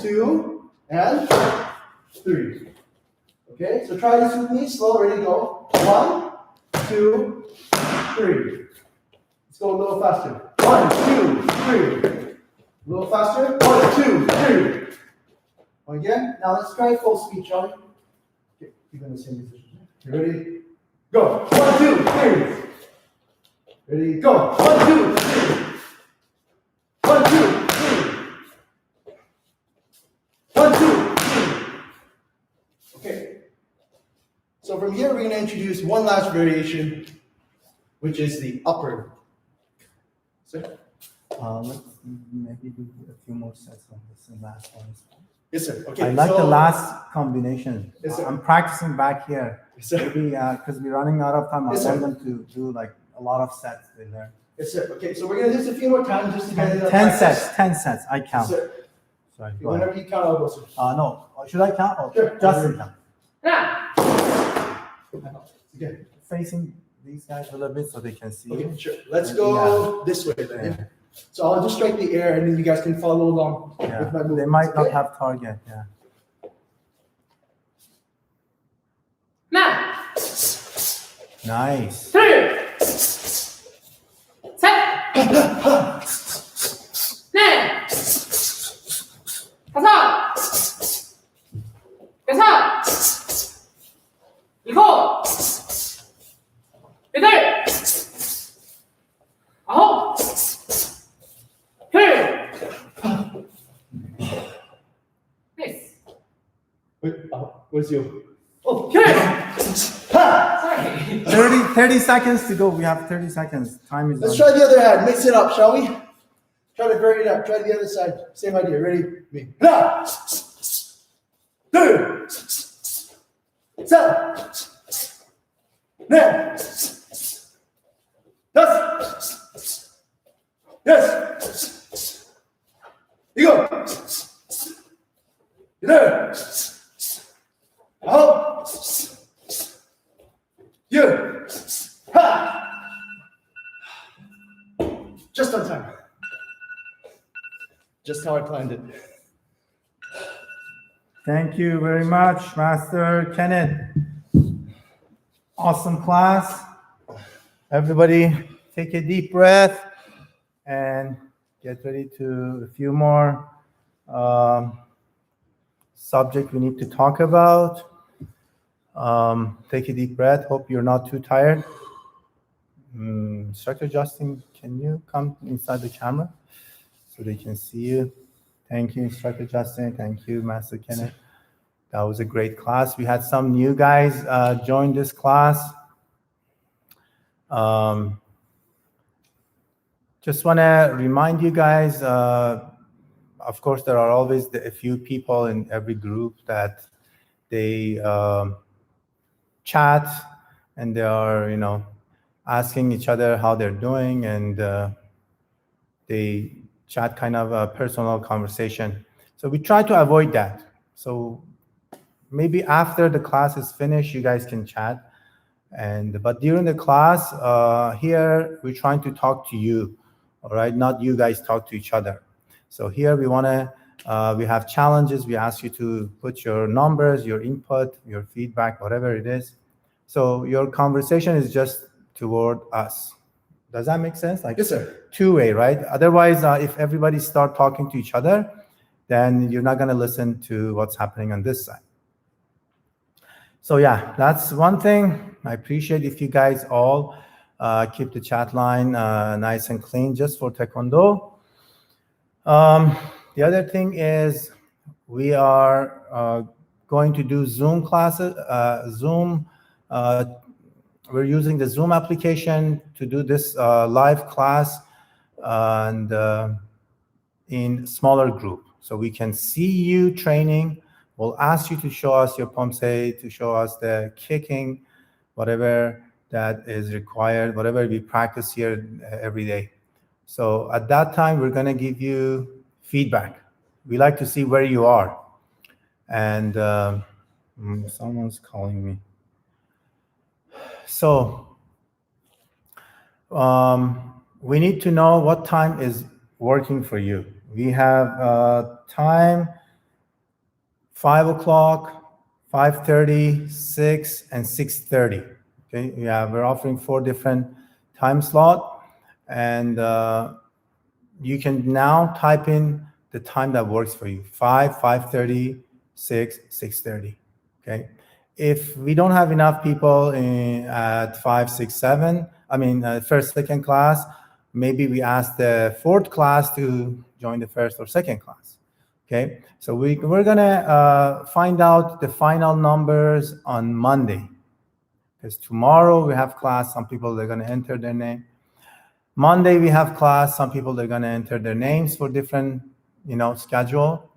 2, and 3. Okay, so try this with me. Slow, ready, go. 1, 2, 3. Let's go a little faster. 1, 2, 3. A little faster. 1, 2, 3. Again. Now let's try full speed, shall we? Okay, keep in the same position. You ready? Go. 1, 2, 3. Ready? Go. 1, 2, 3. 1, 2, 3. 1, 2, 3. Okay. So from here, we're going to introduce one last variation, which is the upper. Sir? Let's maybe do a few more sets on this and last one. Yes, sir. Okay. I like so, the last combination. Yes, sir. I'm practicing back here. Yes, sir. Maybe because we're running out of time, I Yes, want sir. them to do like a lot of sets they learn. Yes, sir. Okay, so we're going to do this a few more times just to get it 10 sets, 10 sets. I count. Yes, sir. Sorry, go ahead. Whenever you count, I'll go, sir. No, should I count? Oh, Sure. Justin count. Okay. Facing these guys a little bit so they can see you. Okay, sure. Let's go this way then. Yeah. So I'll just strike the air and then you guys can follow along Yeah. with my They movements. might not okay? have target. Yeah. Now, Nice. 3, set, 넷, 다섯, 여섯, 일곱, 여덟, 아홉, 열. Nice. Wait, where's you? Oh, 열. ha! Sorry. 30 seconds to go. We have 30 seconds. Time is Let's on. try the other hand. Mix it up, shall we? Try to vary it up. Try the other side. Same idea. Ready? Me. Na! Two. Seven. Nine. Yes. Yes. You go. You there. Out. You. Ha. Just on time. Just how I planned it. Thank you very much, Master Kenneth. Awesome class. Everybody take a deep breath and get ready to a few more subject we need to talk about. Take a deep breath. Hope you're not too tired. Instructor Justin, can you come inside the camera so they can see you? Thank you, Instructor Justin. Thank you, Master Kenneth. That was a great class. We had some new guys join this class. Just want to remind you guys, of course, there are always a few people in every group that they chat and they are, asking each other how they're doing, and they chat kind of a personal conversation. So we try to avoid that. So maybe after the class is finished, you guys can chat. But during the class, here we're trying to talk to you, all right? Not you guys talk to each other. So here we have challenges. We ask you to put your numbers, your input, your feedback, whatever it is. So your conversation is just toward us. Does that make sense? Yes, sir. Two-way, right? Otherwise, if everybody start talking to each other, then you're not going to listen to what's happening on this side. So yeah, that's one thing. I appreciate if you guys all keep the chat line nice and clean just for Taekwondo. The other thing is we are going to do Zoom classes. We're using the Zoom application to do this live class and in smaller group. So we can see you training. We'll ask you to show us your pomse, to show us the kicking, whatever that is required, whatever we practice here every day. So at that time, we're going to give you feedback. We like to see where you are. And someone's calling me. So we need to know what time is working for you. We have time 5 o'clock, 5:30, 6, and 6:30. Okay, we're offering 4 different time slots, and you can now type in the time that works for you: 5, 5:30, 6, 6:30. Okay. If we don't have enough people at 5, 6, 7, first, second class, maybe we ask the 4th class to join the 1st or 2nd class. Okay, so we're gonna find out the final numbers on Monday, because tomorrow we have class. Some people, they're gonna enter their name. Monday we have class. Some people, they're gonna enter their names for different, schedule.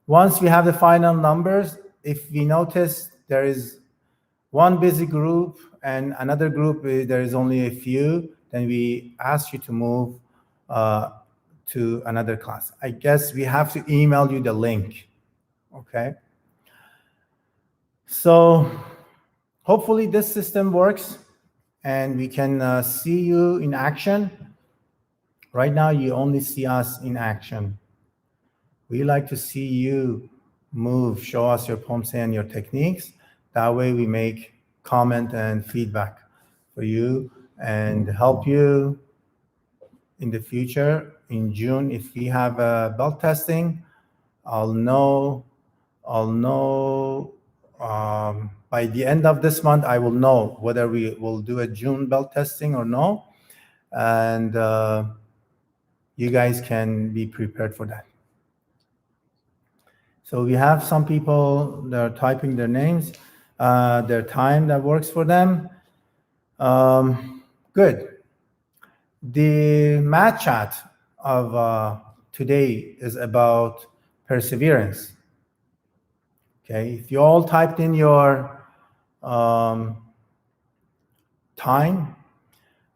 Once we have the final numbers, if we notice there is one busy group and another group, there is only a few, then we ask you to move to another class. I guess we have to email you the link, okay? So hopefully this system works and we can see you in action. Right now, you only see us in action. We like to see you move, show us your pomse and your techniques. That way we make comment and feedback for you and help you in the future. In June, if we have a belt testing, I'll know by the end of this month, I will know whether we will do a June belt testing or no. And you guys can be prepared for that. So we have some people that are typing their names, their time that works for them. Good. The math chat of today is about perseverance. Okay, if you all typed in your time,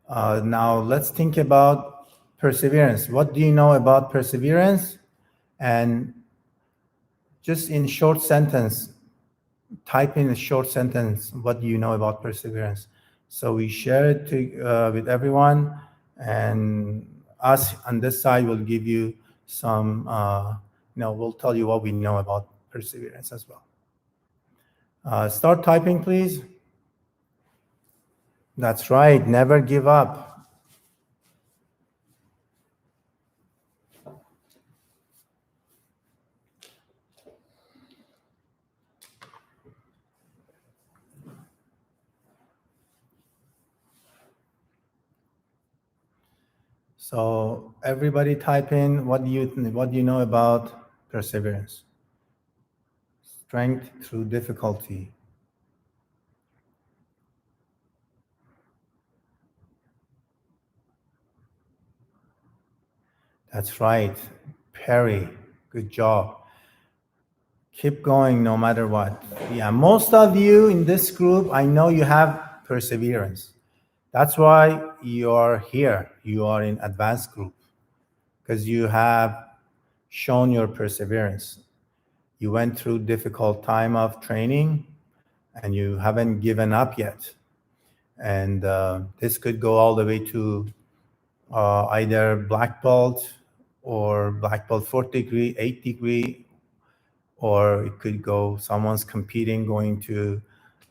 now let's think about perseverance. What do you know about perseverance? And just in short sentence, type in a short sentence, what do you know about perseverance? So we share it with everyone, and us on this side will give you some, we'll tell you what we know about perseverance as well. Start typing, please. That's right, never give up. So everybody type in what do you know about perseverance. strength through difficulty. That's right, Perry, good job. Keep going no matter what. Yeah, most of you in this group, I know you have perseverance. That's why you are here. You are in advanced group because you have shown your perseverance. You went through difficult time of training and you haven't given up yet. And this could go all the way to either black belt or black belt 4th degree, 8th degree, or it could go, someone's competing, going to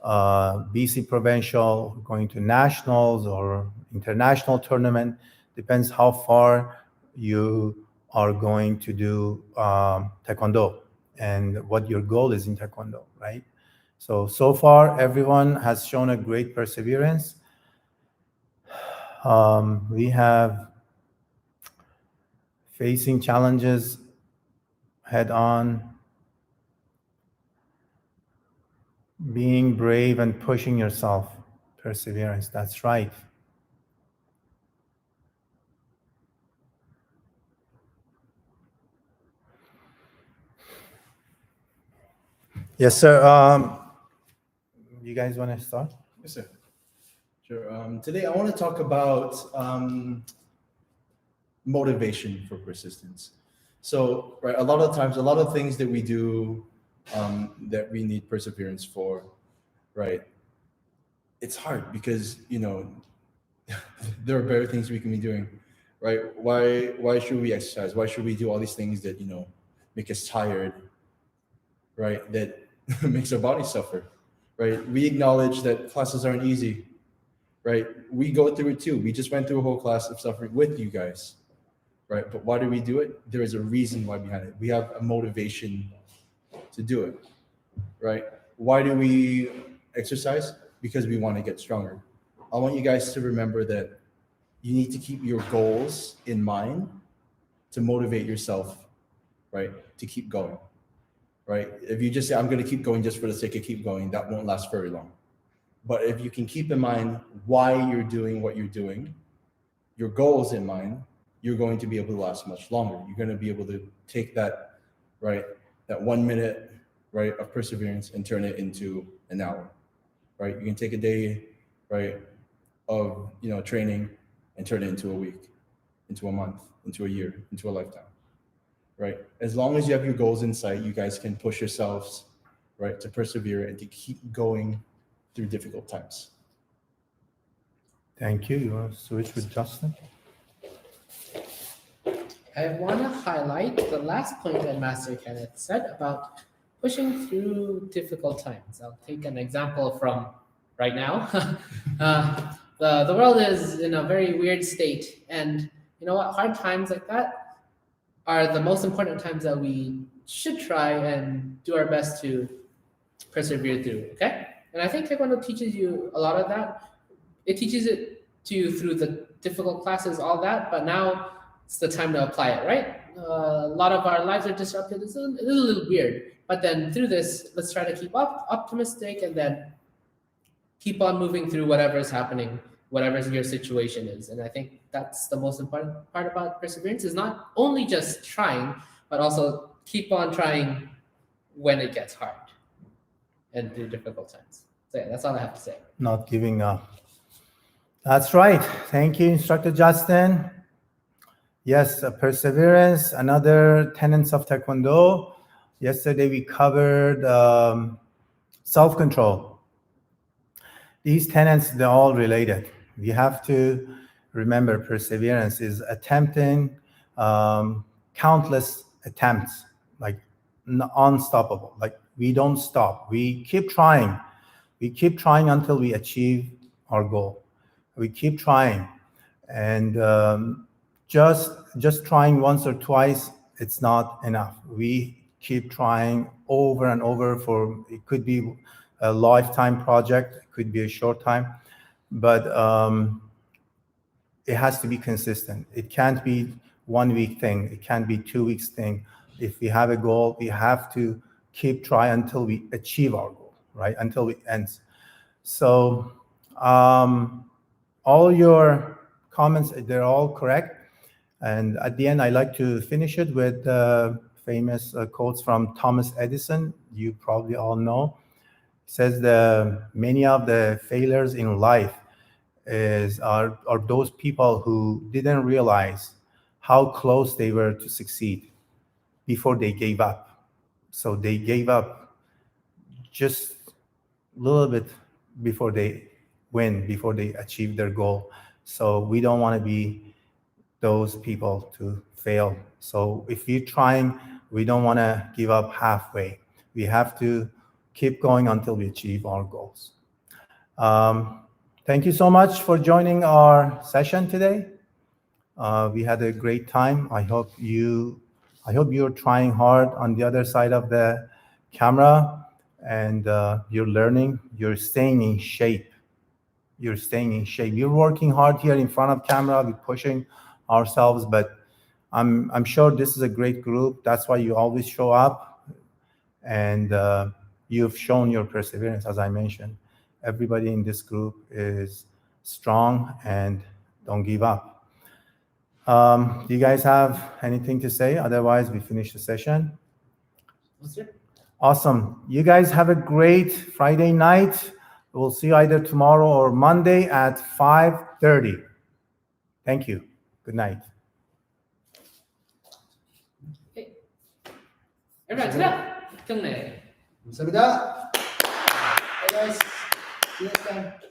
BC Provincial, going to nationals or international tournament. Depends how far you are going to do Taekwondo and what your goal is in Taekwondo, right? So far, everyone has shown a great perseverance. We have facing challenges head on, being brave and pushing yourself, perseverance, that's right. Yes, sir. You guys want to start? Yes, sir. Sure. Today, I want to talk about motivation for persistence. So, right, a lot of times, a lot of things that we do that we need perseverance for, right? It's hard because, you know, there are better things we can be doing, right? Why should we exercise? Why should we do all these things that, you know, make us tired, right? That makes our body suffer, right? We acknowledge that classes aren't easy, right? We go through it too. We just went through a whole class of suffering with you guys, right? But why do we do it? There is a reason why behind it. We have a motivation to do it, right? Why do we exercise? Because we want to get stronger. I want you guys to remember that you need to keep your goals in mind to motivate yourself, right? To keep going, right? If you just say, I'm going to keep going just for the sake of keep going, that won't last very long. But if you can keep in mind why you're doing what you're doing, your goals in mind, you're going to be able to last much longer. You're going to be able to take that, right, that 1 minute, right, of perseverance and turn it into an hour, right? You can take a day, right, of, you know, training and turn it into a week, into a month, into a year, into a lifetime, right? As long as you have your goals in sight, you guys can push yourselves, right, to persevere and to keep going through difficult times. Thank you. You want to switch with Justin? I want to highlight the last point that Master Kenneth said about pushing through difficult times. I'll take an example from right now. The world is in a very weird state, and you know what? Hard times like that are the most important times that we should try and do our best to persevere through. Okay, and I think Taekwondo teaches you a lot of that. It teaches it to you through the difficult classes, all that, but now it's the time to apply it, right? A lot of our lives are disrupted. It's a little weird, but then through this, let's try to keep optimistic and then keep on moving through whatever is happening, whatever your situation is. And I think that's the most important part about perseverance, is not only just trying, but also keep on trying when it gets hard and through difficult times. So yeah, that's all I have to say. Not giving up. That's right. Thank you, Instructor Justin. Yes, perseverance, another tenets of Taekwondo. Yesterday we covered self-control. These tenets, they're all related. We have to remember perseverance is attempting countless attempts, like unstoppable. Like we don't stop. We keep trying. We keep trying until we achieve our goal. We keep trying. And just trying once or twice, it's not enough. We keep trying over and over for, it could be a lifetime project, it could be a short time, but it has to be consistent. It can't be 1 week thing. It can't be 2 weeks thing. If we have a goal, we have to keep try until we achieve our goal, right? Until it ends. So all your comments, they're all correct. And at the end, I like to finish it with famous quotes from Thomas Edison. You probably all know. It says many of the failures in life are those people who didn't realize how close they were to succeed before they gave up. So they gave up just a little bit before they win, before they achieve their goal. So we don't want to be those people to fail. So if you're trying, we don't want to give up halfway. We have to keep going until we achieve our goals. Thank you so much for joining our session today. We had a great time. I hope you're trying hard on the other side of the camera, and you're learning. You're staying in shape. You're staying in shape. You're working hard here in front of camera. We're pushing ourselves, but I'm sure this is a great group. That's why you always show up, and you've shown your perseverance, as I mentioned. Everybody in this group is strong and don't give up. Do you guys have anything to say? Otherwise, we finish the session. That's it. Awesome. You guys have a great Friday night. We'll see you either tomorrow or Monday at 5:30. Thank you. Good night. everyone, 끝내. 감사합니다. Bye guys. See you next time.